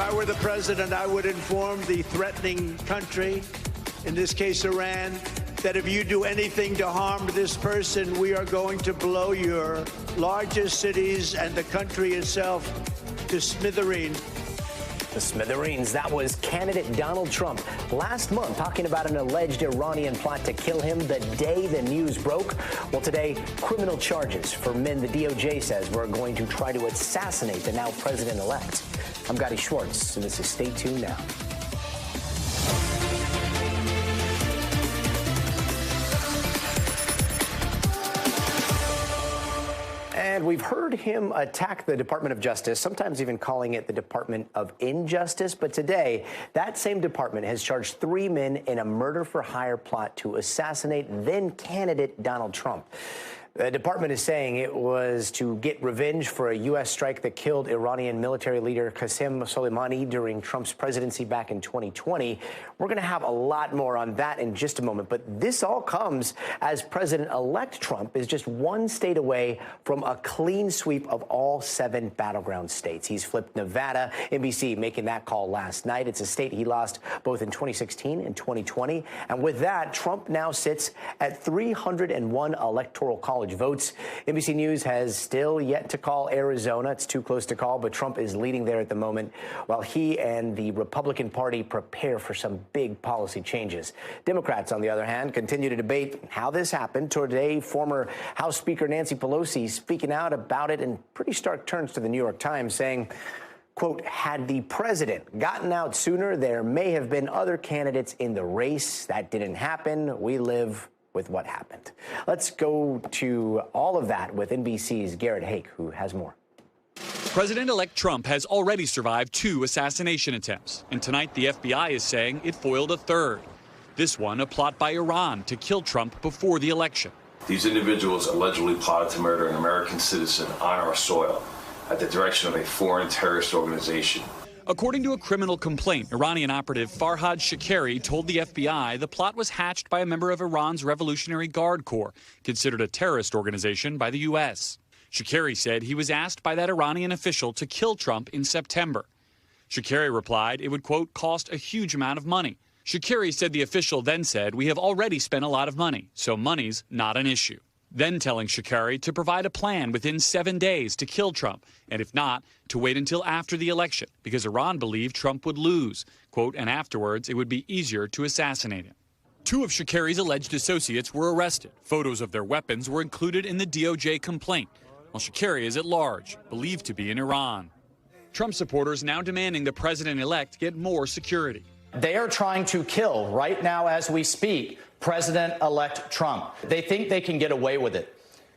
I were the president, I would inform the threatening country, in this case Iran, that if you do anything to harm this person, we are going to blow your largest cities and the country itself to smithereens. The smithereens. That was candidate Donald Trump last month talking about an alleged Iranian plot to kill him the day the news broke. Well, today, criminal charges for men the DOJ says were going to try to assassinate the now president-elect. I'm Gadi Schwartz, and this is Stay Tuned Now. And we've heard him attack the Department of Justice, sometimes even calling it the Department of Injustice. But today, that same department has charged 3 men in a murder-for-hire plot to assassinate then-candidate Donald Trump. The department is saying it was to get revenge for a U.S. strike that killed Iranian military leader Qasem Soleimani during Trump's presidency back in 2020. We're going to have a lot more on that in just a moment. But this all comes as President-elect Trump is just one state away from a clean sweep of all 7 battleground states. He's flipped Nevada, NBC making that call last night. It's a state he lost both in 2016 and 2020. And with that, Trump now sits at 301 electoral college votes. NBC News has still yet to call Arizona. It's too close to call, but Trump is leading there at the moment while he and the Republican Party prepare for some big policy changes. Democrats, on the other hand, continue to debate how this happened. Today, former House Speaker Nancy Pelosi speaking out about it in pretty stark terms to the New York Times, saying, quote, had the president gotten out sooner, there may have been other candidates in the race. That didn't happen. We live with what happened. Let's go to all of that with NBC's Garrett Hake, who has more. President-elect Trump has already survived 2 assassination attempts, and tonight the FBI is saying it foiled a third. This one, a plot by Iran to kill Trump before the election. These individuals allegedly plotted to murder an American citizen on our soil at the direction of a foreign terrorist organization. According to a criminal complaint, Iranian operative Farhad Shakeri told the FBI the plot was hatched by a member of Iran's Revolutionary Guard Corps, considered a terrorist organization by the U.S. Shakeri said he was asked by that Iranian official to kill Trump in September. Shakeri replied it would, quote, cost a huge amount of money. Shakeri said the official then said, we have already spent a lot of money, so money's not an issue. Then telling Shakeri to provide a plan within 7 days to kill Trump, and if not, to wait until after the election, because Iran believed Trump would lose, quote, and afterwards it would be easier to assassinate him. 2 of Shakeri's alleged associates were arrested. Photos of their weapons were included in the DOJ complaint, while Shakeri is at large, believed to be in Iran. Trump supporters now demanding the president-elect get more security. They are trying to kill, right now as we speak, President-elect Trump. They think they can get away with it.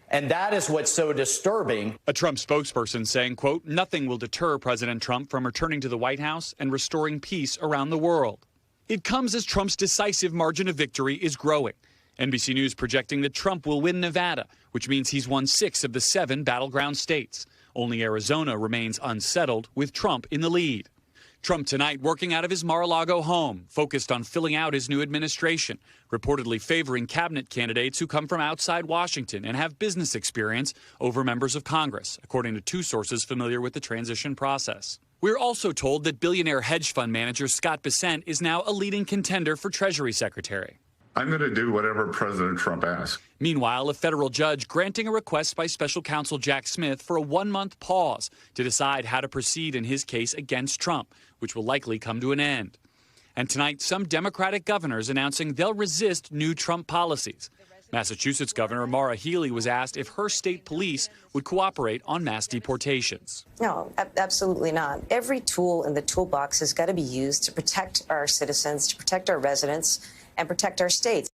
And that is what's so disturbing. A Trump spokesperson saying, quote, nothing will deter President Trump from returning to the White House and restoring peace around the world. It comes as Trump's decisive margin of victory is growing. NBC News projecting that Trump will win Nevada, which means he's won 6 of the 7 battleground states. Only Arizona remains unsettled, with Trump in the lead. Trump tonight working out of his Mar-a-Lago home, focused on filling out his new administration, reportedly favoring cabinet candidates who come from outside Washington and have business experience over members of Congress, according to 2 sources familiar with the transition process. We're also told that billionaire hedge fund manager Scott Bessent is now a leading contender for Treasury Secretary. I'm going to do whatever President Trump asks. Meanwhile, a federal judge granting a request by special counsel Jack Smith for a 1-month pause to decide how to proceed in his case against Trump, which will likely come to an end. And tonight, some Democratic governors announcing they'll resist new Trump policies. Massachusetts Governor Maura Healey was asked if her state police would cooperate on mass deportations. No, absolutely not. Every tool in the toolbox has got to be used to protect our citizens, to protect our residents, and protect our states.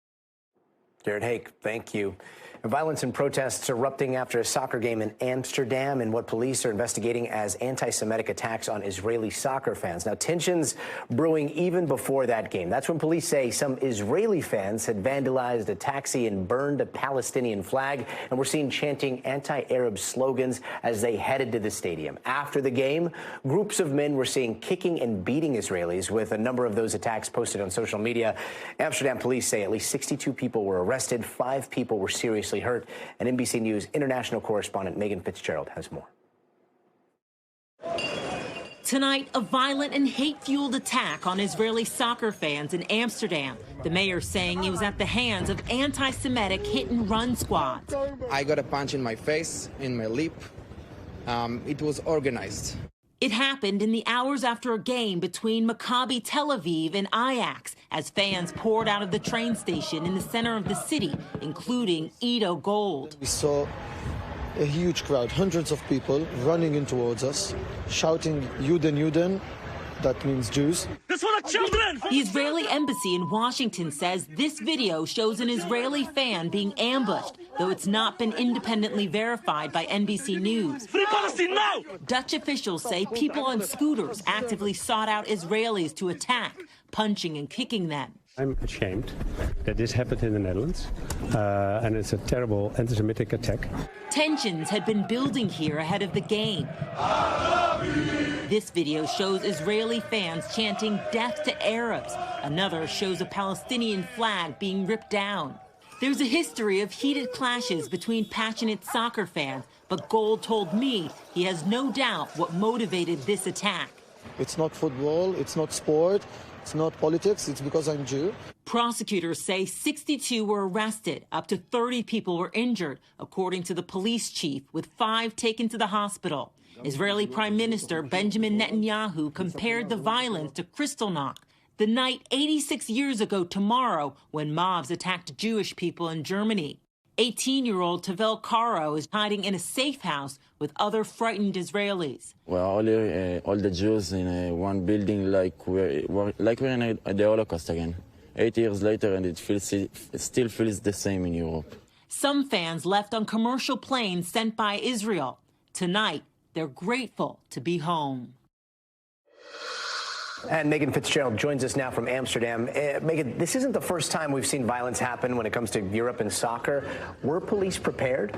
Garrett Hake, thank you. Violence and protests erupting after a soccer game in Amsterdam and what police are investigating as anti-Semitic attacks on Israeli soccer fans. Now, tensions brewing even before that game. That's when police say some Israeli fans had vandalized a taxi and burned a Palestinian flag, and we're seeing chanting anti-Arab slogans as they headed to the stadium. After the game, groups of men were seen kicking and beating Israelis, with a number of those attacks posted on social media. Amsterdam police say at least 62 people were arrested, 5 people were seriously hurt, and NBC News international correspondent Megan Fitzgerald has more. Tonight, a violent and hate-fueled attack on Israeli soccer fans in Amsterdam. The mayor saying it was at the hands of anti-Semitic hit-and-run squads. I got a punch in my face, in my lip. It was organized. It happened in the hours after a game between Maccabi Tel Aviv and Ajax as fans poured out of the train station in the center of the city, including Edo Gold. We saw a huge crowd, hundreds of people running in towards us, shouting Juden, Juden. That means Jews. That's for the children! The Israeli embassy in Washington says this video shows an Israeli fan being ambushed, though it's not been independently verified by NBC News. Free Palestine now! Dutch officials say people on scooters actively sought out Israelis to attack, punching and kicking them. I'm ashamed that this happened in the Netherlands, and it's a terrible anti-Semitic attack. Tensions had been building here ahead of the game. This video shows Israeli fans chanting death to Arabs. Another shows a Palestinian flag being ripped down. There's a history of heated clashes between passionate soccer fans, but Gold told me he has no doubt what motivated this attack. It's not football, it's not sport. It's not politics, it's because I'm Jew. Prosecutors say 62 were arrested, up to 30 people were injured, according to the police chief, with 5 taken to the hospital. Israeli Prime Minister Benjamin Netanyahu compared the violence to Kristallnacht, the night 86 years ago tomorrow when mobs attacked Jewish people in Germany. 18-year-old Tavel Karo is hiding in a safe house with other frightened Israelis. We're all the Jews in one building like we're in the Holocaust again. 8 years later, and it still feels the same in Europe. Some fans left on commercial planes sent by Israel. Tonight, they're grateful to be home. And Megan Fitzgerald joins us now from Amsterdam. Megan, this isn't the first time we've seen violence happen when it comes to Europe and soccer. Were police prepared?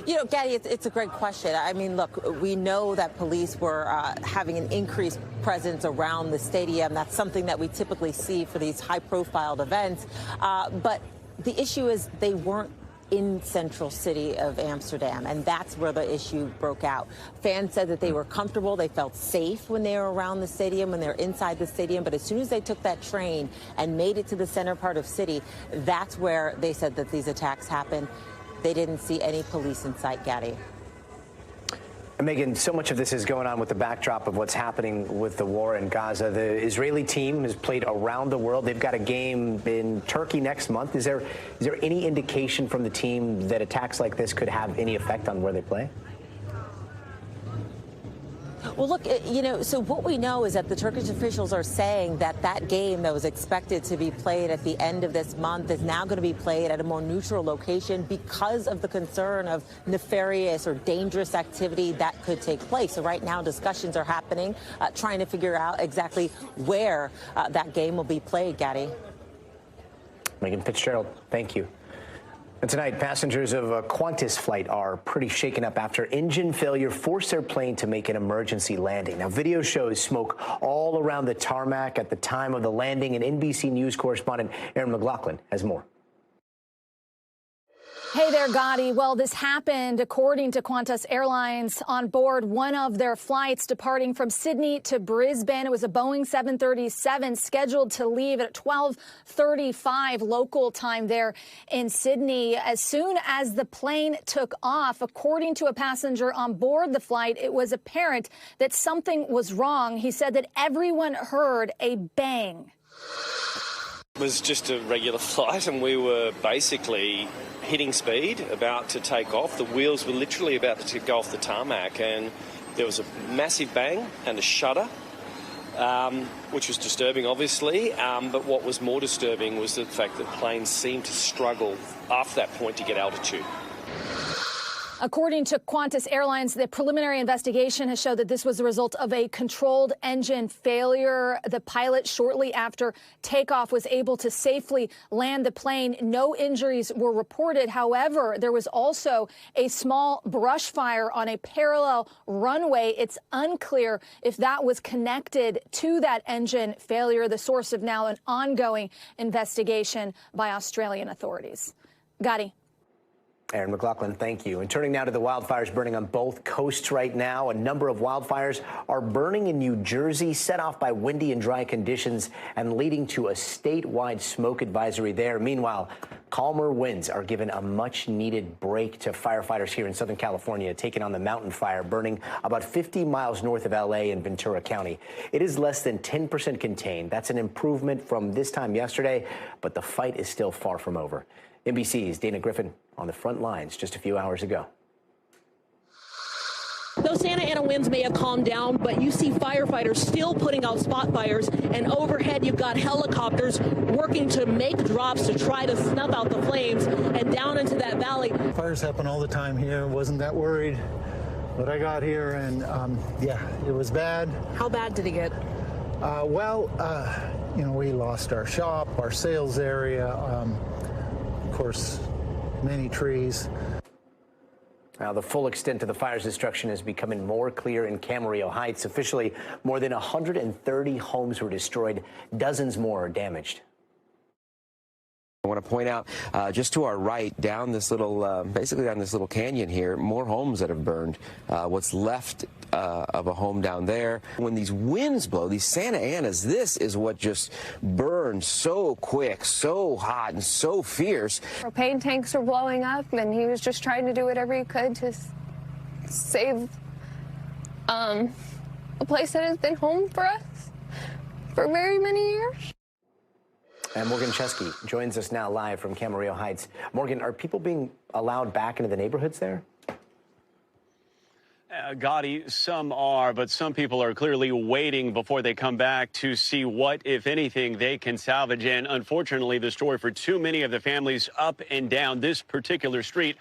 You know, Gadi, it's a great question. I mean, look, we know that police were having an increased presence around the stadium. That's something that we typically see for these high-profile events. But the issue is they weren't in central city of Amsterdam, and that's where the issue broke out. Fans said that they were comfortable, they felt safe when they were around the stadium, when they're inside the stadium, but as soon as they took that train and made it to the center part of city, that's where they said that these attacks happened. They didn't see any police in sight, Gadi. Megan, so much of this is going on with the backdrop of what's happening with the war in Gaza. The Israeli team has played around the world. They've got a game in Turkey next month. Is there any indication from the team that attacks like this could have any effect on where they play? Well, look, you know, so what we know is that the Turkish officials are saying that that game that was expected to be played at the end of this month is now going to be played at a more neutral location because of the concern of nefarious or dangerous activity that could take place. So right now discussions are happening, trying to figure out exactly where that game will be played, Gadi. Megan Fitzgerald, thank you. And tonight, passengers of a Qantas flight are pretty shaken up after engine failure forced their plane to make an emergency landing. Now, video shows smoke all around the tarmac at the time of the landing, and NBC News correspondent Erin McLaughlin has more. Hey there, Gadi. Well, this happened according to Qantas Airlines on board one of their flights departing from Sydney to Brisbane. It was a Boeing 737 scheduled to leave at 12:35 local time there in Sydney. As soon as the plane took off, according to a passenger on board the flight, it was apparent that something was wrong. He said that everyone heard a bang. It was just a regular flight, and we were basically hitting speed, about to take off. The wheels were literally about to go off the tarmac, and there was a massive bang and a shudder, which was disturbing, obviously. But what was more disturbing was the fact that planes seemed to struggle after that point to get altitude. According to Qantas Airlines, the preliminary investigation has showed that this was the result of a controlled engine failure. The pilot, shortly after takeoff, was able to safely land the plane. No injuries were reported. However, there was also a small brush fire on a parallel runway. It's unclear if that was connected to that engine failure, the source of now an ongoing investigation by Australian authorities. Gadi. Aaron McLaughlin, thank you. And turning now to the wildfires burning on both coasts right now. A number of wildfires are burning in New Jersey, set off by windy and dry conditions and leading to a statewide smoke advisory there. Meanwhile, calmer winds are giving a much-needed break to firefighters here in Southern California, taking on the mountain fire burning about 50 miles north of L.A. in Ventura County. It is less than 10% contained. That's an improvement from this time yesterday, but the fight is still far from over. NBC's Dana Griffin on the front lines just a few hours ago. Those Santa Ana winds may have calmed down, but you see firefighters still putting out spot fires, and overhead you've got helicopters working to make drops to try to snuff out the flames and down into that valley. Fires happen all the time here. Wasn't that worried, but I got here and yeah, it was bad. How bad did it get? You know, we lost our shop, our sales area, of course, many trees. Now, the full extent of the fire's destruction is becoming more clear in Camarillo Heights. Officially, more than 130 homes were destroyed. Dozens more are damaged. I want to point out just to our right, down this little, basically down this little canyon here, more homes that have burned. What's left of a home down there. When these winds blow, these Santa Anas, this is what just burns so quick, so hot, and so fierce. Propane tanks were blowing up, and he was just trying to do whatever he could to save a place that has been home for us for very many years. And Morgan Chesky joins us now live from Camarillo Heights. Morgan, are people being allowed back into the neighborhoods there? Gadi, some are, but some people are clearly waiting before they come back to see what, if anything, they can salvage. And unfortunately, the story for too many of the families up and down this particular street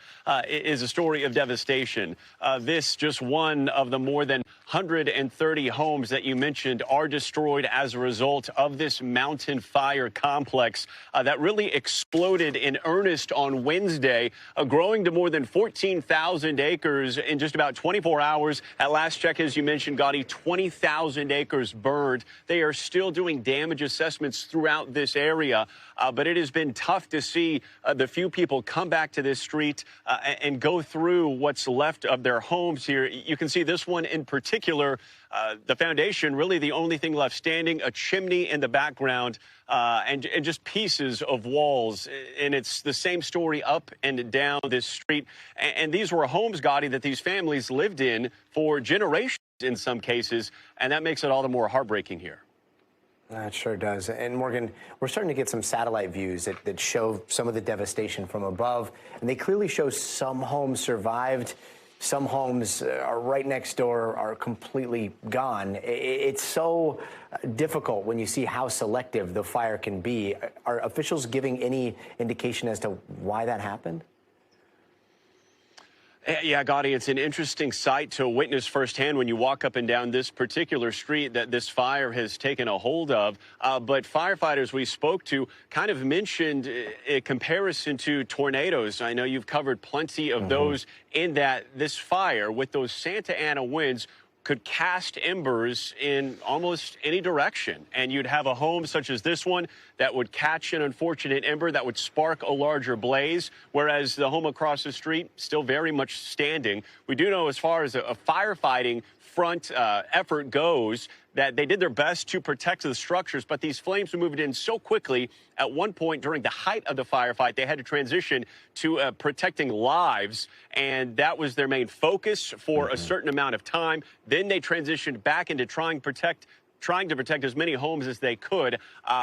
is a story of devastation. This just one of the more than 130 homes that you mentioned are destroyed as a result of this mountain fire complex that really exploded in earnest on Wednesday, growing to more than 14,000 acres in just about 24 hours. At last check, as you mentioned, Gadi, 20,000 acres burned. They are still doing damage assessments throughout this area, but it has been tough to see the few people come back to this street and go through what's left of their homes here. You can see this one in particular, the foundation, really the only thing left standing, a chimney in the background, and just pieces of walls. And it's the same story up and down this street. And these were homes, Gadi, that these families lived in for generations in some cases, and that makes it all the more heartbreaking here. That sure does. And Morgan, we're starting to get some satellite views that show some of the devastation from above, and they clearly show some homes survived. Some homes are right next door, are completely gone. It's so difficult when you see how selective the fire can be. Are officials giving any indication as to why that happened? Yeah, Gadi, it's an interesting sight to witness firsthand when you walk up and down this particular street that this fire has taken a hold of. But firefighters we spoke to kind of mentioned a comparison to tornadoes. I know you've covered plenty of those, in that this fire with those Santa Ana winds could cast embers in almost any direction. And you'd have a home such as this one that would catch an unfortunate ember that would spark a larger blaze, whereas the home across the street still very much standing. We do know, as far as a firefighting front effort goes, that they did their best to protect the structures, but these flames moved in so quickly. At one point during the height of the firefight, they had to transition to protecting lives, and that was their main focus for a certain amount of time. Then they transitioned back into trying to protect as many homes as they could,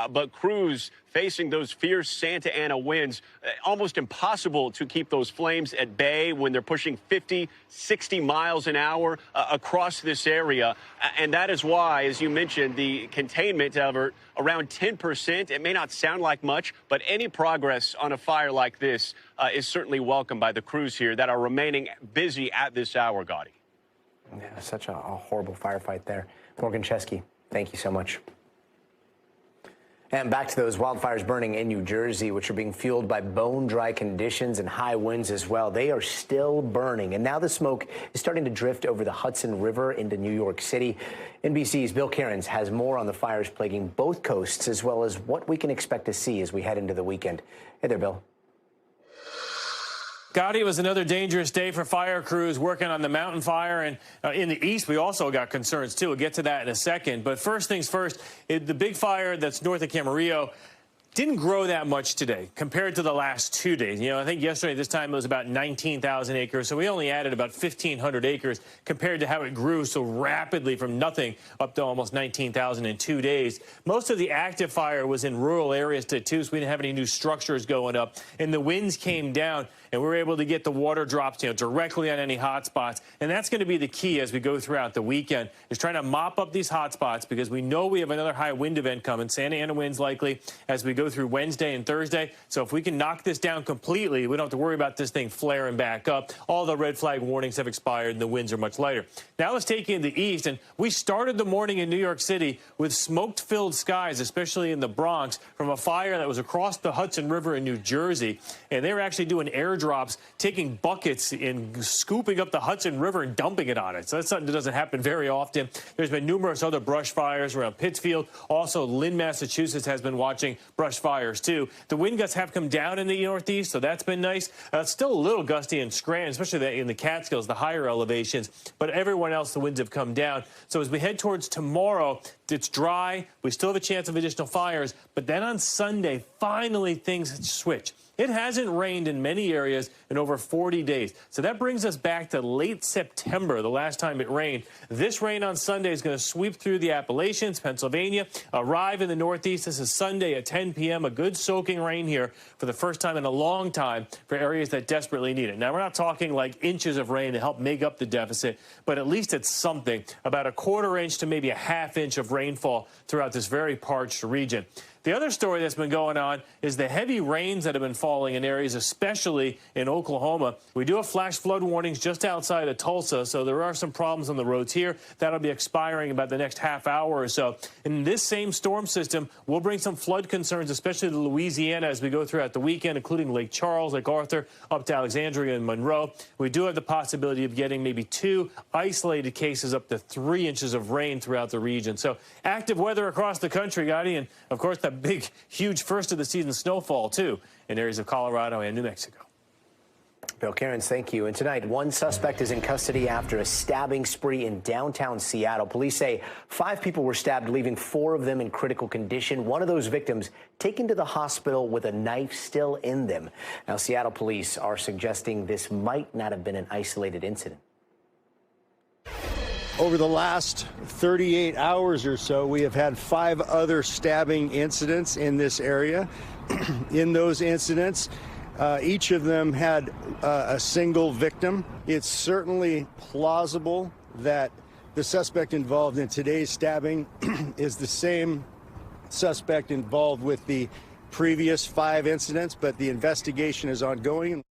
but crews facing those fierce Santa Ana winds, almost impossible to keep those flames at bay when they're pushing 50, 60 miles an hour across this area. And that is why, as you mentioned, the containment effort around 10%. It may not sound like much, but any progress on a fire like this is certainly welcome by the crews here that are remaining busy at this hour, Gadi. Yeah, such a horrible firefight there. Morgan Chesky, thank you so much. And back to those wildfires burning in New Jersey, which are being fueled by bone-dry conditions and high winds as well. They are still burning, and now the smoke is starting to drift over the Hudson River into New York City. NBC's Bill Cairns has more on the fires plaguing both coasts, as well as what we can expect to see as we head into the weekend. Hey there, Bill. Gadi, was another dangerous day for fire crews working on the mountain fire. And in the east, we also got concerns, too. We'll get to that in a second. But first things first, the big fire that's north of Camarillo didn't grow that much today compared to the last 2 days. You know, I think yesterday this time it was about 19,000 acres. So we only added about 1,500 acres compared to how it grew so rapidly from nothing up to almost 19,000 in 2 days. Most of the active fire was in rural areas, too, so we didn't have any new structures going up. And the winds came down, and we were able to get the water drops, directly on any hot spots. And that's going to be the key as we go throughout the weekend, is trying to mop up these hot spots, because we know we have another high wind event coming. Santa Ana winds likely as we go through Wednesday and Thursday. So if we can knock this down completely, we don't have to worry about this thing flaring back up. All the red flag warnings have expired and the winds are much lighter. Now let's take you in the east. And we started the morning in New York City with smoke-filled skies, especially in the Bronx, from a fire that was across the Hudson River in New Jersey. And they were actually doing airdrops, taking buckets and scooping up the Hudson River and dumping it on it. So that's something that doesn't happen very often. There's been numerous other brush fires around Pittsfield. Also, Lynn, Massachusetts has been watching brush fires, too. The wind gusts have come down in the northeast, so that's been nice. It's still a little gusty in Scranton, especially in the Catskills, the higher elevations. But everyone else, the winds have come down. So as we head towards tomorrow, it's dry. We still have a chance of additional fires. But then on Sunday, finally things switch. It hasn't rained in many areas in over 40 days. So that brings us back to late September, the last time it rained. This rain on Sunday is going to sweep through the Appalachians, Pennsylvania, arrive in the Northeast. This is Sunday at 10 p.m., a good soaking rain here for the first time in a long time for areas that desperately need it. Now, we're not talking like inches of rain to help make up the deficit, but at least it's something, about a quarter inch to maybe a half inch of rainfall throughout this very parched region. The other story that's been going on is the heavy rains that have been falling in areas, especially in Oklahoma. We do have flash flood warnings just outside of Tulsa, so there are some problems on the roads here. That'll be expiring about the next half hour or so. And this same storm system will bring some flood concerns, especially to Louisiana as we go throughout the weekend, including Lake Charles, Lake Arthur, up to Alexandria and Monroe. We do have the possibility of getting maybe 2 isolated cases up to 3 inches of rain throughout the region. So active weather across the country, Gadi, and of course that big, huge first of the season snowfall, too, in areas of Colorado and New Mexico. Bill Cairns, thank you. And tonight, one suspect is in custody after a stabbing spree in downtown Seattle. Police say 5 people were stabbed, leaving 4 of them in critical condition. One of those victims taken to the hospital with a knife still in them. Now, Seattle police are suggesting this might not have been an isolated incident. Over the last 38 hours or so, we have had 5 other stabbing incidents in this area. In those incidents, each of them had a single victim. It's certainly plausible that the suspect involved in today's stabbing is the same suspect involved with the previous 5 incidents, but the investigation is ongoing.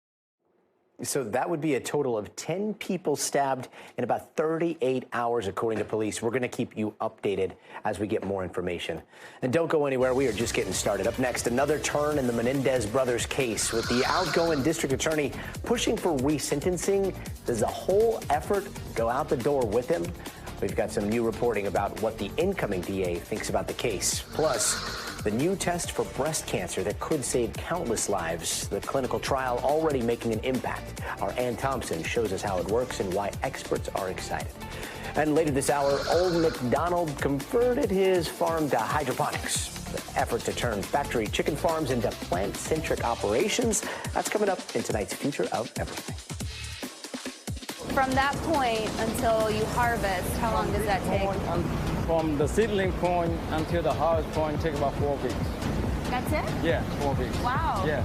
So that would be a total of 10 people stabbed in about 38 hours, according to police. We're going to keep you updated as we get more information. And don't go anywhere. We are just getting started. Up next, another turn in the Menendez brothers case, with the outgoing district attorney pushing for resentencing. Does the whole effort go out the door with him? We've got some new reporting about what the incoming DA thinks about the case. Plus, the new test for breast cancer that could save countless lives. The clinical trial already making an impact. Our Ann Thompson shows us how it works and why experts are excited. And later this hour, Old MacDonald converted his farm to hydroponics. The effort to turn factory chicken farms into plant-centric operations. That's coming up in tonight's Future of Everything. From that point until you harvest, how long does that take? From the seedling point until the harvest point, take about 4 weeks. That's it? Yeah, 4 weeks. Wow. Yeah.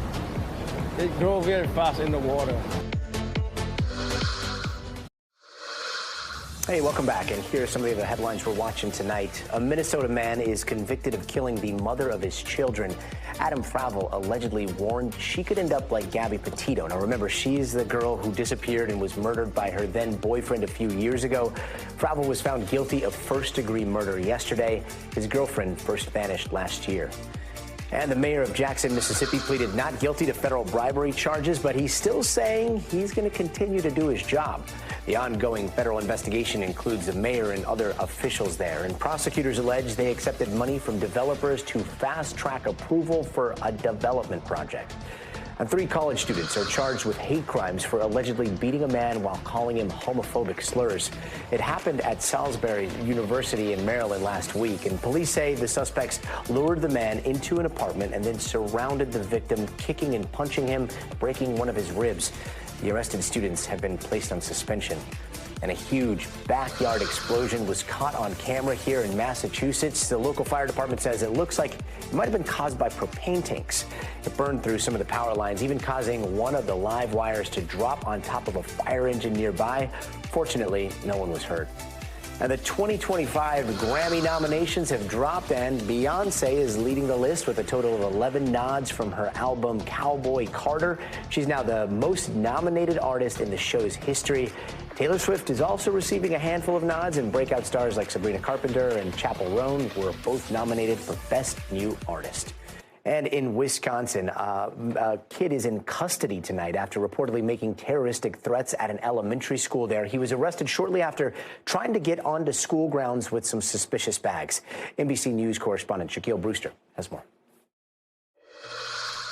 It grows very fast in the water. Hey, welcome back. And here are some of the headlines we're watching tonight. A Minnesota man is convicted of killing the mother of his children. Adam Fravel allegedly warned she could end up like Gabby Petito. Now, remember, she's the girl who disappeared and was murdered by her then boyfriend a few years ago. Fravel was found guilty of first-degree murder yesterday. His girlfriend first vanished last year. And the mayor of Jackson, Mississippi, pleaded not guilty to federal bribery charges, but he's still saying he's going to continue to do his job. The ongoing federal investigation includes the mayor and other officials there. And prosecutors allege they accepted money from developers to fast-track approval for a development project. And 3 college students are charged with hate crimes for allegedly beating a man while calling him homophobic slurs. It happened at Salisbury University in Maryland last week, and police say the suspects lured the man into an apartment and then surrounded the victim, kicking and punching him, breaking one of his ribs. The arrested students have been placed on suspension. And a huge backyard explosion was caught on camera here in Massachusetts. The local fire department says it looks like it might have been caused by propane tanks. It burned through some of the power lines, even causing one of the live wires to drop on top of a fire engine nearby. Fortunately, no one was hurt. And the 2025 Grammy nominations have dropped, and Beyoncé is leading the list with a total of 11 nods from her album Cowboy Carter. She's now the most nominated artist in the show's history. Taylor Swift is also receiving a handful of nods, and breakout stars like Sabrina Carpenter and Chappell Roan were both nominated for Best New Artist. And in Wisconsin, a kid is in custody tonight after reportedly making terroristic threats at an elementary school there. He was arrested shortly after trying to get onto school grounds with some suspicious bags. NBC News correspondent Shaquille Brewster has more.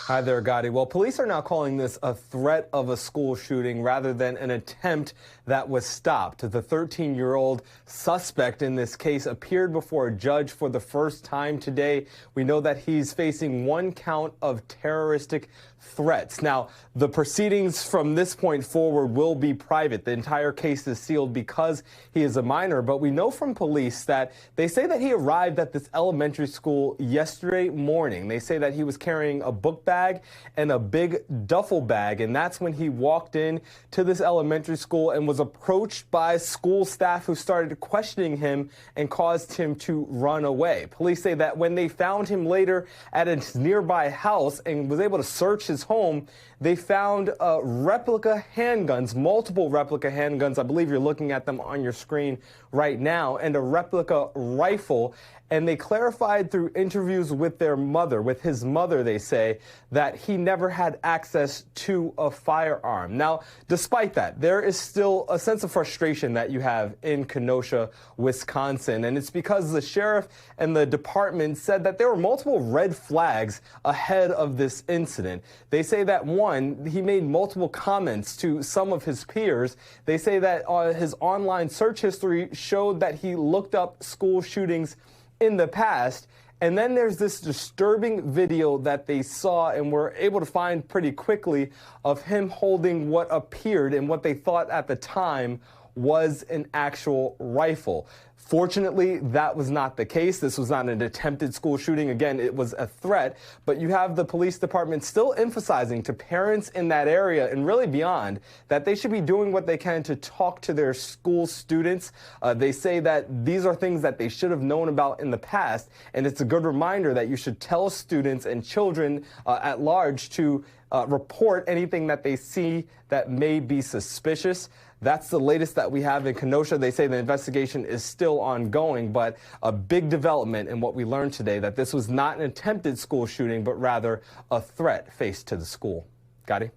Hi there, Gadi. Well, police are now calling this a threat of a school shooting rather than an attempt that was stopped. The 13-year-old suspect in this case appeared before a judge for the first time today. We know that he's facing 1 count of terroristic threats. Now, the proceedings from this point forward will be private. The entire case is sealed because he is a minor, but we know from police that they say that he arrived at this elementary school yesterday morning. They say that he was carrying a book bag and a big duffel bag, and that's when he walked in to this elementary school and was approached by school staff who started questioning him and caused him to run away. Police say that when they found him later at a nearby house and was able to search his home, they found replica handguns, multiple replica handguns. I believe you're looking at them on your screen right now, and a replica rifle. And they clarified through interviews with their mother, with his mother, they say, that he never had access to a firearm. Now, despite that, there is still a sense of frustration that you have in Kenosha, Wisconsin. And it's because the sheriff and the department said that there were multiple red flags ahead of this incident. They say that, one, he made multiple comments to some of his peers. They say that his online search history showed that he looked up school shootings in the past. And then there's this disturbing video that they saw and were able to find pretty quickly of him holding what appeared and what they thought at the time was an actual rifle. Fortunately, that was not the case. This was not an attempted school shooting. Again, it was a threat. But you have the police department still emphasizing to parents in that area and really beyond that they should be doing what they can to talk to their school students. They say that these are things that they should have known about in the past. And it's a good reminder that you should tell students and children at large to report anything that they see that may be suspicious. That's the latest that we have in Kenosha. They say the investigation is still ongoing, but a big development in what we learned today, that this was not an attempted school shooting, but rather a threat faced to the school. Gadi?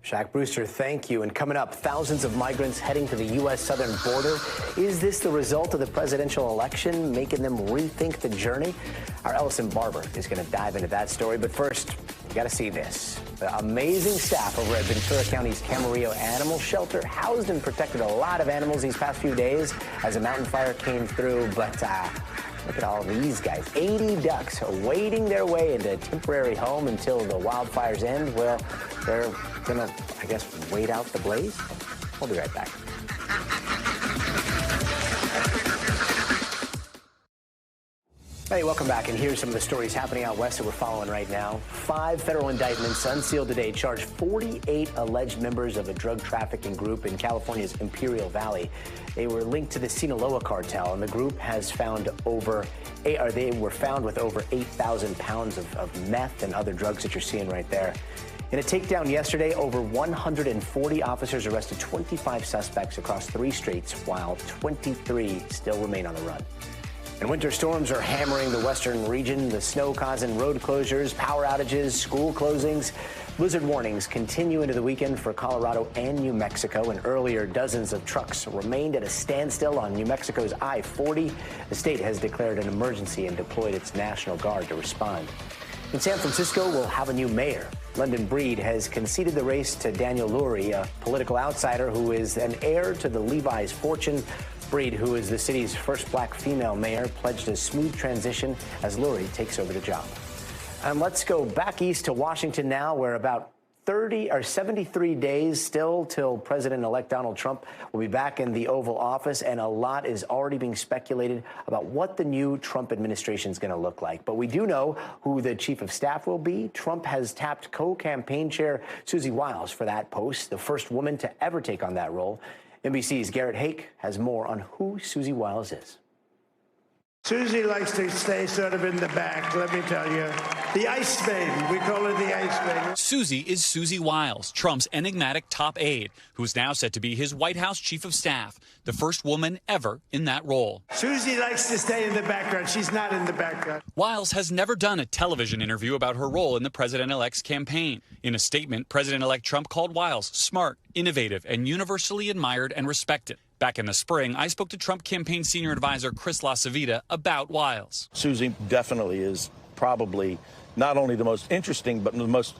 Shaq Brewster, thank you. And coming up, thousands of migrants heading to the U.S. southern border. Is this the result of the presidential election, making them rethink the journey? Our Ellison Barber is going to dive into that story. But first, you got to see this. The amazing staff over at Ventura County's Camarillo Animal Shelter housed and protected a lot of animals these past few days as a mountain fire came through. But look at all these guys, 80 ducks awaiting their way into a temporary home until the wildfires end. Well, they're going to, I guess, wait out the blaze. We'll be right back. Hey, welcome back, and here's some of the stories happening out west that we're following right now. 5 federal indictments unsealed today charge 48 alleged members of a drug trafficking group in California's Imperial Valley. They were linked to the Sinaloa cartel, and the group has found they were found with over 8,000 pounds of meth and other drugs that you're seeing right there. In a takedown yesterday, over 140 officers arrested 25 suspects across 3 states, while 23 still remain on the run. And winter storms are hammering the western region. The snow causing road closures, power outages, school closings. Blizzard warnings continue into the weekend for Colorado and New Mexico. And earlier, dozens of trucks remained at a standstill on New Mexico's I-40. The state has declared an emergency and deployed its National Guard to respond. In San Francisco, we'll have a new mayor. London Breed has conceded the race to Daniel Lurie, a political outsider who is an heir to the Levi's fortune. Breed, who is the city's first black female mayor, pledged a smooth transition as Lurie takes over the job. And let's go back east to Washington now, where about 73 days still till President-elect Donald Trump will be back in the Oval Office, and a lot is already being speculated about what the new Trump administration is going to look like. But we do know who the chief of staff will be. Trump has tapped co-campaign chair Susie Wiles for that post, the first woman to ever take on that role. NBC's Garrett Hake has more on who Susie Wiles is. Susie likes to stay sort of in the back, let me tell you. The ice baby. We call her the ice baby. Susie is Susie Wiles, Trump's enigmatic top aide, who is now set to be his White House chief of staff, the first woman ever in that role. Susie likes to stay in the background. She's not in the background. Wiles has never done a television interview about her role in the president-elect's campaign. In a statement, President-elect Trump called Wiles smart, innovative, and universally admired and respected. Back in the spring, I spoke to Trump campaign senior advisor Chris LaCivita about Wiles. Susie definitely is probably not only the most interesting, but the most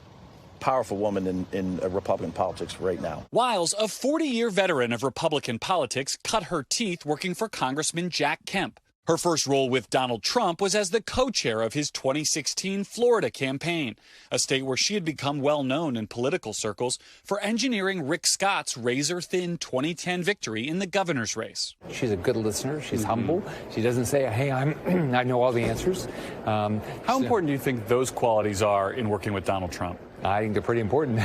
powerful woman in Republican politics right now. Wiles, a 40-year veteran of Republican politics, cut her teeth working for Congressman Jack Kemp. Her first role with Donald Trump was as the co-chair of his 2016 Florida campaign, a state where she had become well known in political circles for engineering Rick Scott's razor-thin 2010 victory in the governor's race. She's a good listener. She's humble. She doesn't say, hey, I know all the answers. How important do you think those qualities are in working with Donald Trump? I think they're pretty important.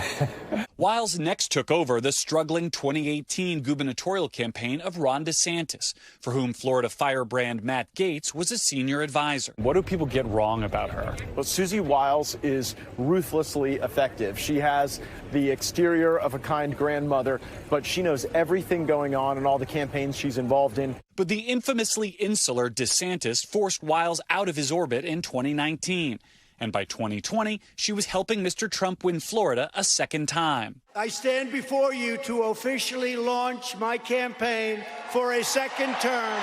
Wiles next took over the struggling 2018 gubernatorial campaign of Ron DeSantis, for whom Florida firebrand Matt Gaetz was a senior advisor. What do people get wrong about her? Well, Susie Wiles is ruthlessly effective. She has the exterior of a kind grandmother, but she knows everything going on in all the campaigns she's involved in. But the infamously insular DeSantis forced Wiles out of his orbit in 2019. And by 2020, she was helping Mr. Trump win Florida a second time. I stand before you to officially launch my campaign for a second term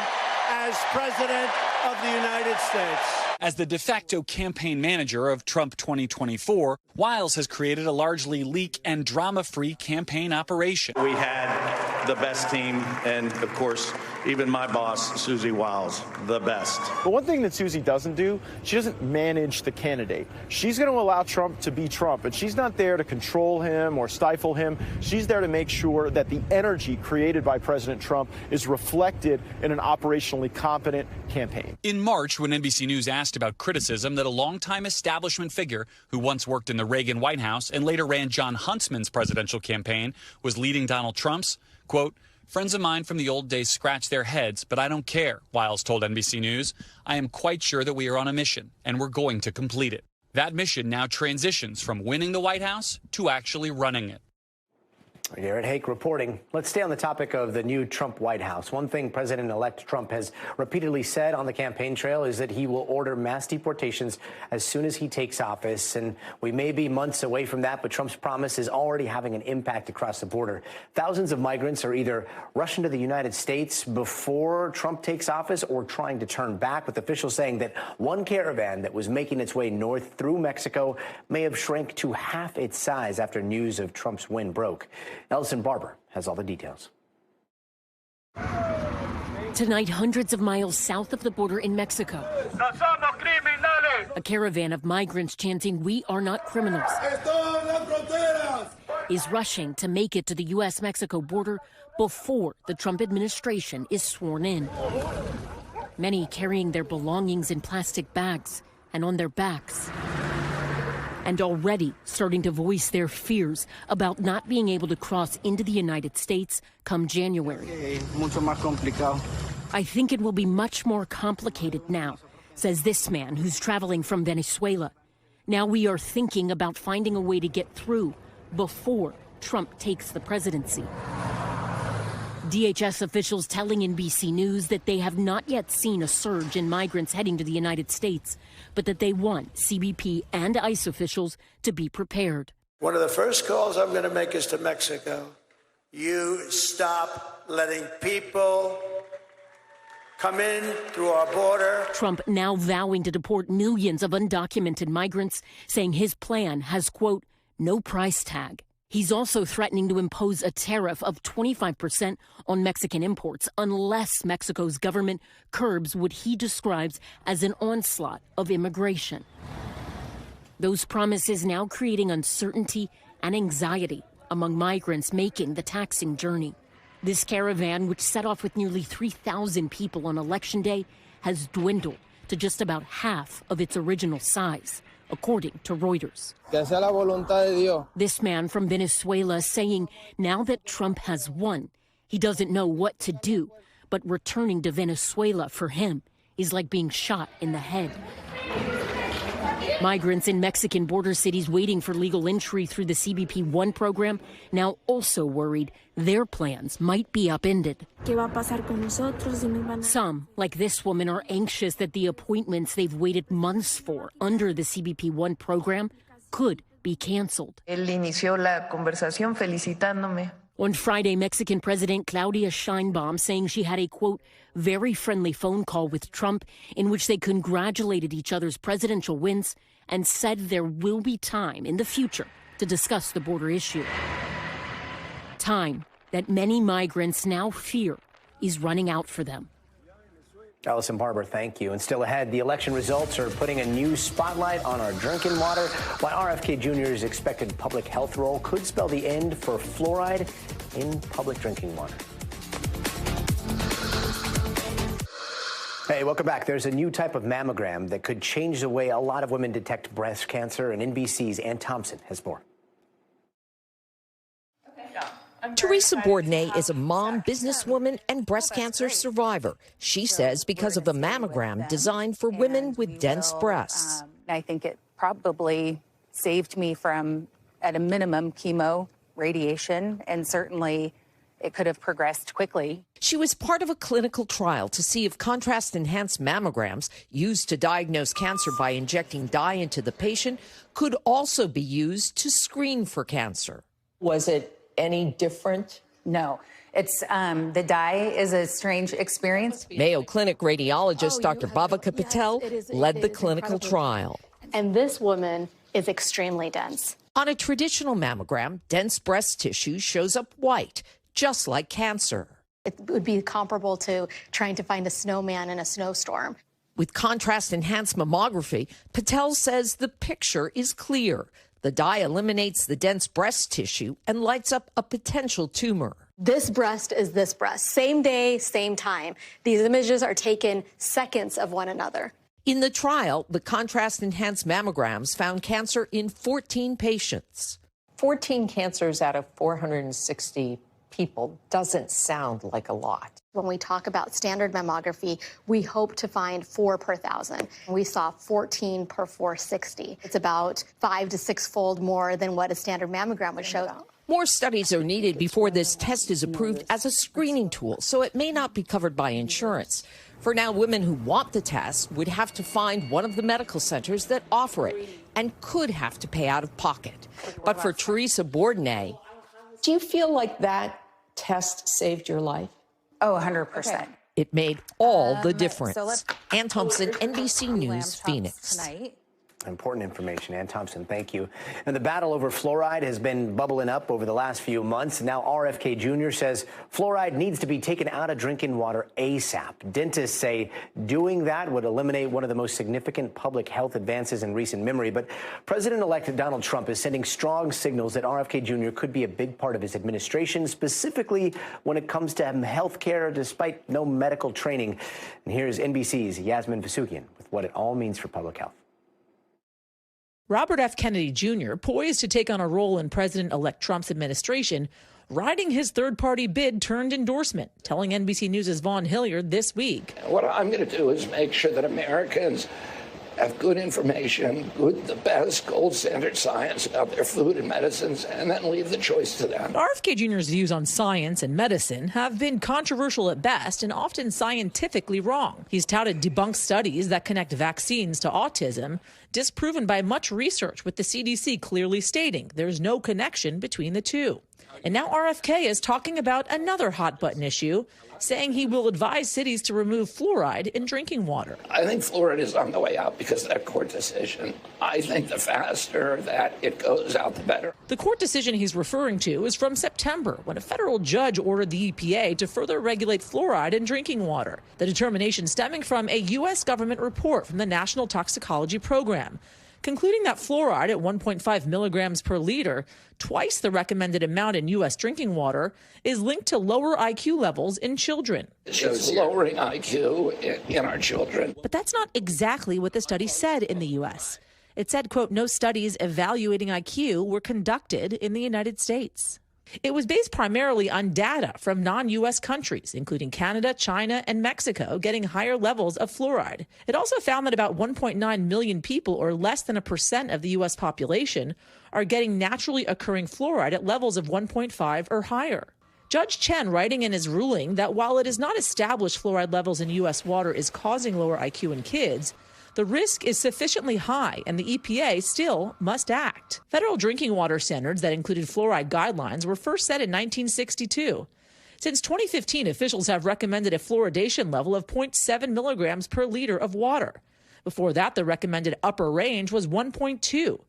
as President of the United States. As the de facto campaign manager of Trump 2024, Wiles has created a largely leak and drama-free campaign operation. We had the best team, and of course, even my boss, Susie Wiles, the best. But one thing that Susie doesn't do, she doesn't manage the candidate. She's going to allow Trump to be Trump, but she's not there to control him or stifle him. She's there to make sure that the energy created by President Trump is reflected in an operationally competent campaign. In March, when NBC News asked about criticism that a longtime establishment figure who once worked in the Reagan White House and later ran John Huntsman's presidential campaign was leading Donald Trump's, quote, friends of mine from the old days scratch their heads, but I don't care, Wiles told NBC News. I am quite sure that we are on a mission, and we're going to complete it. That mission now transitions from winning the White House to actually running it. Garrett Hake reporting. Let's stay on the topic of the new Trump White House. One thing President-elect Trump has repeatedly said on the campaign trail is that he will order mass deportations as soon as he takes office. And we may be months away from that, but Trump's promise is already having an impact across the border. Thousands of migrants are either rushing to the United States before Trump takes office or trying to turn back, with officials saying that one caravan that was making its way north through Mexico may have shrank to half its size after news of Trump's win broke. Ellison Barber has all the details. Tonight, hundreds of miles south of the border in Mexico, a caravan of migrants chanting, "We are not criminals," is rushing to make it to the U.S.-Mexico border before the Trump administration is sworn in. Many carrying their belongings in plastic bags and on their backs, and already starting to voice their fears about not being able to cross into the United States come January. I think it will be much more complicated now, says this man who's traveling from Venezuela. Now we are thinking about finding a way to get through before Trump takes the presidency. DHS officials telling NBC News that they have not yet seen a surge in migrants heading to the United States, but that they want CBP and ICE officials to be prepared. One of the first calls I'm going to make is to Mexico. You stop letting people come in through our border. Trump now vowing to deport millions of undocumented migrants, saying his plan has, quote, no price tag. He's also threatening to impose a tariff of 25% on Mexican imports unless Mexico's government curbs what he describes as an onslaught of immigration. Those promises now creating uncertainty and anxiety among migrants making the taxing journey. This caravan, which set off with nearly 3,000 people on Election Day, has dwindled to just about half of its original size, according to Reuters. This man from Venezuela saying now that Trump has won, he doesn't know what to do, but returning to Venezuela for him is like being shot in the head. Migrants in Mexican border cities waiting for legal entry through the CBP-1 program now also worried their plans might be upended. Some, like this woman, are anxious that the appointments they've waited months for under the CBP-1 program could be canceled. On Friday, Mexican President Claudia Sheinbaum saying she had a, quote, very friendly phone call with Trump in which they congratulated each other's presidential wins and said there will be time in the future to discuss the border issue. Time that many migrants now fear is running out for them. Allison Barber, thank you. And still ahead, the election results are putting a new spotlight on our drinking water. Why RFK Jr.'s expected public health role could spell the end for fluoride in public drinking water. Hey, welcome back. There's a new type of mammogram that could change the way a lot of women detect breast cancer, and NBC's Ann Thompson has more. Teresa Bourdonnais is a mom, businesswoman, and breast cancer survivor. She says because of a mammogram designed for women with dense breasts. I think it probably saved me from, at a minimum, chemo, radiation, and certainly it could have progressed quickly. She was part of a clinical trial to see if contrast-enhanced mammograms used to diagnose cancer by injecting dye into the patient could also be used to screen for cancer. Was it any different? No. It's the dye is a strange experience. Mayo Clinic radiologist Dr. Bhavika Patel led the clinical trial. And this woman is extremely dense. On a traditional mammogram, dense breast tissue shows up white, just like cancer. It would be comparable to trying to find a snowman in a snowstorm. With contrast-enhanced mammography, Patel says the picture is clear. The dye eliminates the dense breast tissue and lights up a potential tumor. This breast is this breast. Same day, same time. These images are taken seconds of one another. In the trial, the contrast-enhanced mammograms found cancer in 14 patients. 14 cancers out of 460 people doesn't sound like a lot. When we talk about standard mammography, we hope to find 4 per 1,000. We saw 14 per 460. It's about 5 to 6-fold more than what a standard mammogram would show. More studies are needed before this test is approved as a screening tool, so it may not be covered by insurance. For now, women who want the test would have to find one of the medical centers that offer it and could have to pay out of pocket. But for Teresa Bourdonnais, do you feel like that test saved your life? Oh, 100%. Okay. It made all the difference. Ann Thompson, NBC News, Phoenix. Tonight. Important information, Ann Thompson, thank you. And the battle over fluoride has been bubbling up over the last few months. Now RFK Jr. says fluoride needs to be taken out of drinking water ASAP. Dentists say doing that would eliminate one of the most significant public health advances in recent memory. But President-elect Donald Trump is sending strong signals that RFK Jr. could be a big part of his administration, specifically when it comes to health care, despite no medical training. And here's NBC's Yasmin Vasukian with what it all means for public health. Robert F. Kennedy Jr., poised to take on a role in President-elect Trump's administration, riding his third-party bid turned endorsement, telling NBC News' Vaughn Hilliard this week. What I'm going to do is make sure that Americans have good information, the best gold standard science about their food and medicines, and then leave the choice to them. RFK Jr.'s views on science and medicine have been controversial at best and often scientifically wrong. He's touted debunked studies that connect vaccines to autism, disproven by much research, with the CDC clearly stating there's no connection between the two. And now RFK is talking about another hot-button issue, saying he will advise cities to remove fluoride in drinking water. I think fluoride is on the way out because of that court decision. I think the faster that it goes out, the better. The court decision he's referring to is from September, when a federal judge ordered the EPA to further regulate fluoride in drinking water. The determination stemming from a U.S. government report from the National Toxicology Program, concluding that fluoride at 1.5 milligrams per liter, twice the recommended amount in U.S. drinking water, is linked to lower IQ levels in children. It shows lowering IQ in our children. But that's not exactly what the study said in the U.S. It said, quote, no studies evaluating IQ were conducted in the United States. It was based primarily on data from non-U.S. countries, including Canada, China, and Mexico, getting higher levels of fluoride. It also found that about 1.9 million people, or less than 1% of the U.S. population, are getting naturally occurring fluoride at levels of 1.5 or higher. Judge Chen, writing in his ruling that while it is not established fluoride levels in U.S. water is causing lower IQ in kids, the risk is sufficiently high, and the EPA still must act. Federal drinking water standards that included fluoride guidelines were first set in 1962. Since 2015, officials have recommended a fluoridation level of 0.7 milligrams per liter of water. Before that, the recommended upper range was 1.2.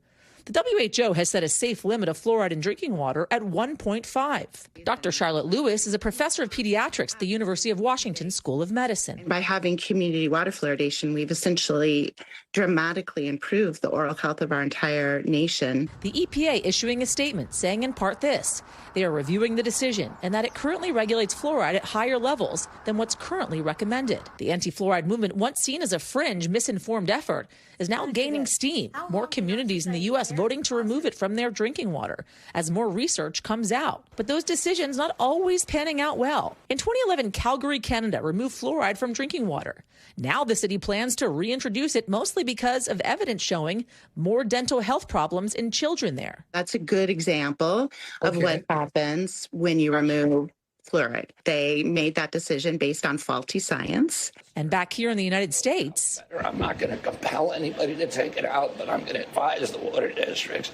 The WHO has set a safe limit of fluoride in drinking water at 1.5. Dr. Charlotte Lewis is a professor of pediatrics at the University of Washington School of Medicine. By having community water fluoridation, we've essentially dramatically improved the oral health of our entire nation. The EPA issuing a statement saying in part this: they are reviewing the decision and that it currently regulates fluoride at higher levels than what's currently recommended. The anti-fluoride movement, once seen as a fringe, misinformed effort, is now gaining steam. More communities in the U.S. voting to remove it from their drinking water as more research comes out. But those decisions not always panning out well. In 2011, Calgary, Canada removed fluoride from drinking water. Now the city plans to reintroduce it, mostly because of evidence showing more dental health problems in children there. That's a good example of what happens when you remove fluoride. They made that decision based on faulty science. And back here in the United States, I'm not going to compel anybody to take it out, but I'm going to advise the water districts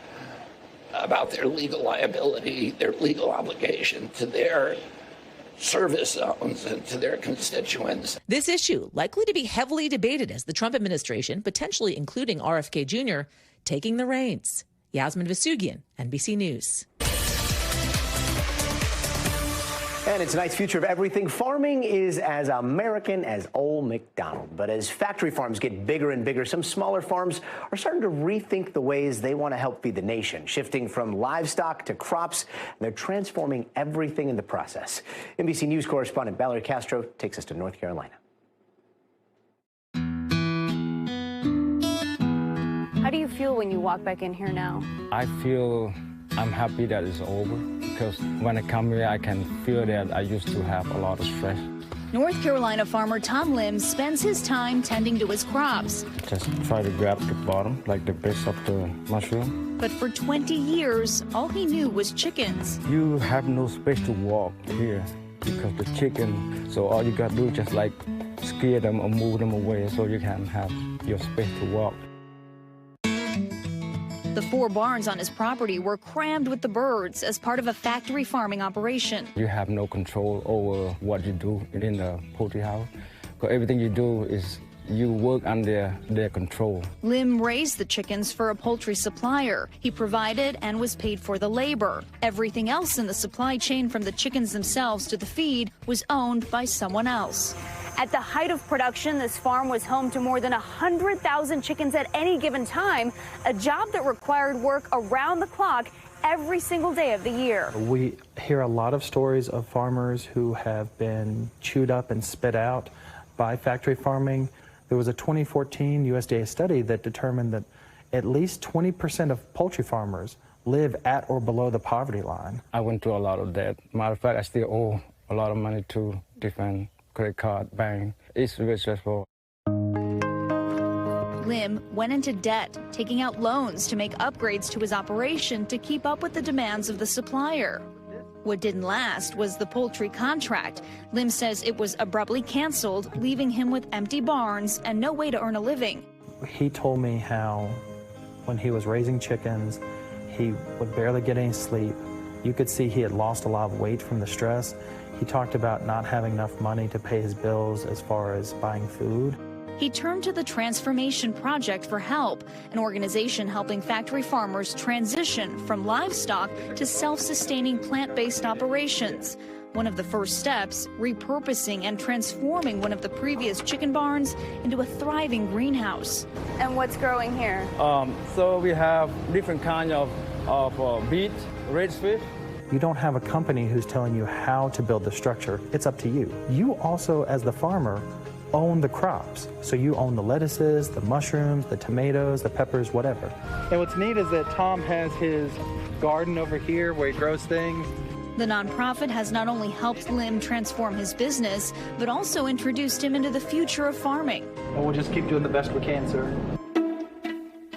about their legal liability, their legal obligation to their service zones and to their constituents. This issue likely to be heavily debated as the Trump administration, potentially including RFK Jr., taking the reins. Yasmin Vasugian, NBC News. And in tonight's Future of Everything, farming is as American as Old MacDonald. But as factory farms get bigger and bigger, some smaller farms are starting to rethink the ways they want to help feed the nation, shifting from livestock to crops, and they're transforming everything in the process. NBC News correspondent Valerie Castro takes us to North Carolina. How do you feel when you walk back in here now? I feel I'm happy that it's over, because when I come here, I can feel that I used to have a lot of stress. North Carolina farmer Tom Lim spends his time tending to his crops. Just try to grab the bottom, like the base of the mushroom. But for 20 years, all he knew was chickens. You have no space to walk here because the chicken, so all you got to do is just like scare them or move them away so you can have your space to walk. The 4 barns on his property were crammed with the birds as part of a factory farming operation. You have no control over what you do in the poultry house, because everything you do is you work under their control. Lim raised the chickens for a poultry supplier. He provided and was paid for the labor. Everything else in the supply chain, from the chickens themselves to the feed, was owned by someone else. At the height of production, this farm was home to more than 100,000 chickens at any given time, a job that required work around the clock every single day of the year. We hear a lot of stories of farmers who have been chewed up and spit out by factory farming. There was a 2014 USDA study that determined that at least 20% of poultry farmers live at or below the poverty line. I went through a lot of debt. Matter of fact, I still owe a lot of money to different credit card, bank. It's really stressful. Lim went into debt, taking out loans to make upgrades to his operation to keep up with the demands of the supplier. What didn't last was the poultry contract. Lim says it was abruptly canceled, leaving him with empty barns and no way to earn a living. He told me how when he was raising chickens, he would barely get any sleep. You could see he had lost a lot of weight from the stress. He talked about not having enough money to pay his bills as far as buying food. He turned to the Transformation Project for help, an organization helping factory farmers transition from livestock to self-sustaining plant-based operations. One of the first steps, repurposing and transforming one of the previous chicken barns into a thriving greenhouse. And what's growing here? So we have different kinds of beet, red fish. You don't have a company who's telling you how to build the structure. It's up to you. You also, as the farmer, own the crops. So you own the lettuces, the mushrooms, the tomatoes, the peppers, whatever. And what's neat is that Tom has his garden over here where he grows things. The nonprofit has not only helped Lim transform his business, but also introduced him into the future of farming. And we'll just keep doing the best we can, sir.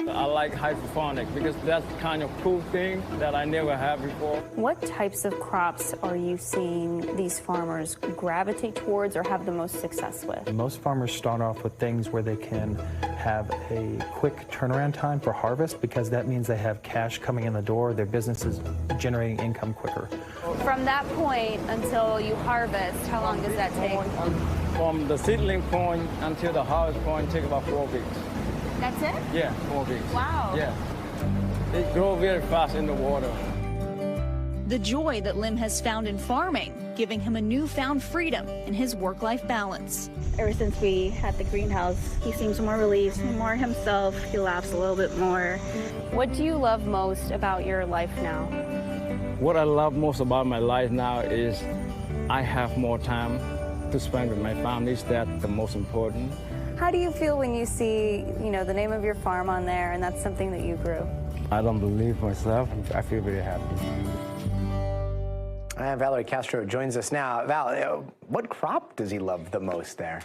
I like hydroponic because that's kind of cool thing that I never had before. What types of crops are you seeing these farmers gravitate towards or have the most success with? Most farmers start off with things where they can have a quick turnaround time for harvest because that means they have cash coming in the door, their business is generating income quicker. From that point until you harvest, how long does that take? From the seedling point until the harvest point, take about 4 weeks. That's it? Yeah, 4 weeks. Wow. Yeah. It grows very fast in the water. The joy that Lim has found in farming, giving him a newfound freedom in his work-life balance. Ever since we had the greenhouse, he seems more relieved, more himself. He laughs a little bit more. What do you love most about your life now? What I love most about my life now is I have more time to spend with my family. That's the most important. How do you feel when you see, the name of your farm on there and that's something that you grew? I don't believe myself. I feel very happy. And Valerie Castro joins us now. Val, what crop does he love the most there?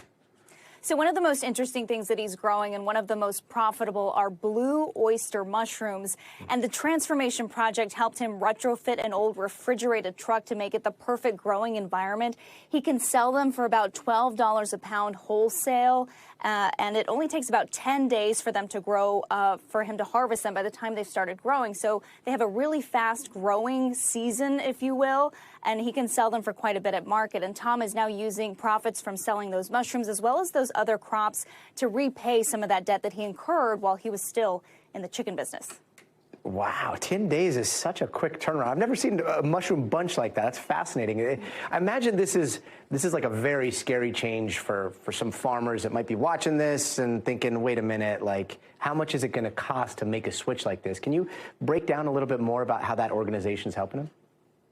So one of the most interesting things that he's growing and one of the most profitable are blue oyster mushrooms. And the Transformation Project helped him retrofit an old refrigerated truck to make it the perfect growing environment. He can sell them for about $12 a pound wholesale. And it only takes about 10 days for them to grow, for him to harvest them by the time they've started growing. So they have a really fast growing season, if you will, and he can sell them for quite a bit at market. And Tom is now using profits from selling those mushrooms as well as those other crops to repay some of that debt that he incurred while he was still in the chicken business. Wow, 10 days is such a quick turnaround. I've never seen a mushroom bunch like that. That's fascinating. I imagine this is like a very scary change for some farmers that might be watching this and thinking, wait a minute, like, how much is it going to cost to make a switch like this? Can you break down a little bit more about how that organization is helping them?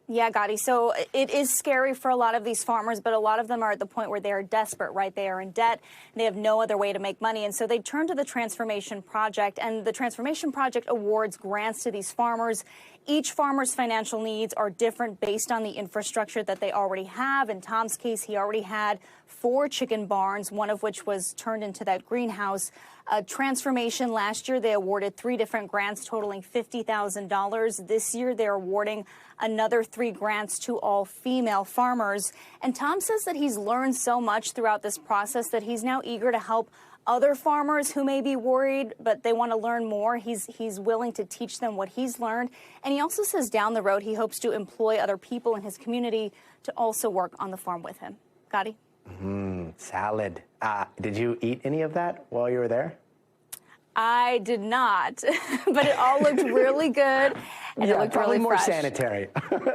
Yeah, Gadi. So it is scary for a lot of these farmers, but a lot of them are at the point where they are desperate, right? They are in debt. They have no other way to make money. And so they turn to the Transformation Project, and the Transformation Project awards grants to these farmers. Each farmer's financial needs are different based on the infrastructure that they already have. In Tom's case, he already had 4 chicken barns, one of which was turned into that greenhouse. Transformation last year, they awarded 3 different grants totaling $50,000. This year, they're awarding another 3 grants to all female farmers. And Tom says that he's learned so much throughout this process that he's now eager to help other farmers who may be worried, but they want to learn more. He's willing to teach them what he's learned. And he also says down the road, he hopes to employ other people in his community to also work on the farm with him. Gadi? Salad. Did you eat any of that while you were there? I did not, but it all looked really good, and it looked probably really more fresh. sanitary.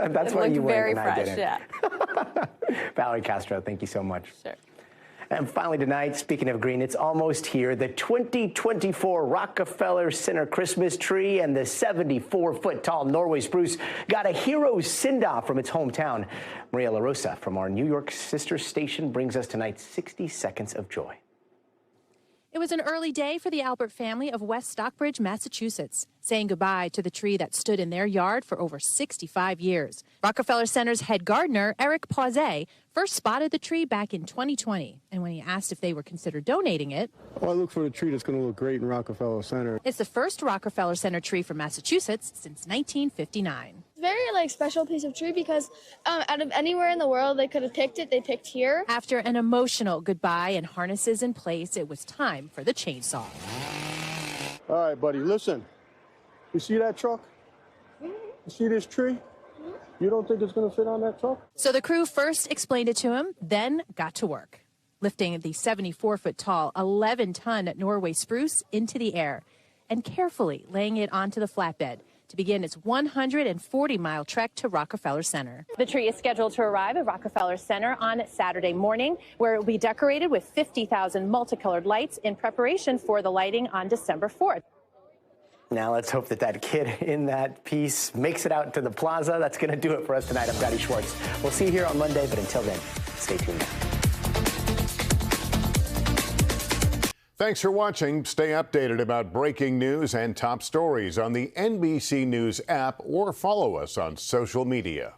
That's why you very went and fresh, I didn't. Yeah. Valerie Castro, thank you so much. Sure. And finally tonight, speaking of green, it's almost here. The 2024 Rockefeller Center Christmas tree and the 74-foot tall Norway spruce got a hero's send-off from its hometown. Maria LaRosa from our New York sister station brings us tonight's 60 Seconds of Joy. It was an early day for the Albert family of West Stockbridge, Massachusetts, saying goodbye to the tree that stood in their yard for over 65 years. Rockefeller Center's head gardener, Eric Pauzet, first spotted the tree back in 2020. And when he asked if they were considered donating it, I look for a tree that's going to look great in Rockefeller Center. It's the first Rockefeller Center tree from Massachusetts since 1959. Very special piece of tree because out of anywhere in the world they could have picked it, they picked here. After an emotional goodbye and harnesses in place, it was time for the chainsaw. All right, buddy, listen. You see that truck? You see this tree? You don't think it's going to fit on that truck? So the crew first explained it to him, then got to work, lifting the 74-foot-tall, 11-ton Norway spruce into the air and carefully laying it onto the flatbed to begin its 140-mile trek to Rockefeller Center. The tree is scheduled to arrive at Rockefeller Center on Saturday morning, where it will be decorated with 50,000 multicolored lights in preparation for the lighting on December 4th. Now let's hope that that kid in that piece makes it out to the plaza. That's going to do it for us tonight. I'm Gadi Schwartz. We'll see you here on Monday, but until then, stay tuned. Thanks for watching. Stay updated about breaking news and top stories on the NBC News app or follow us on social media.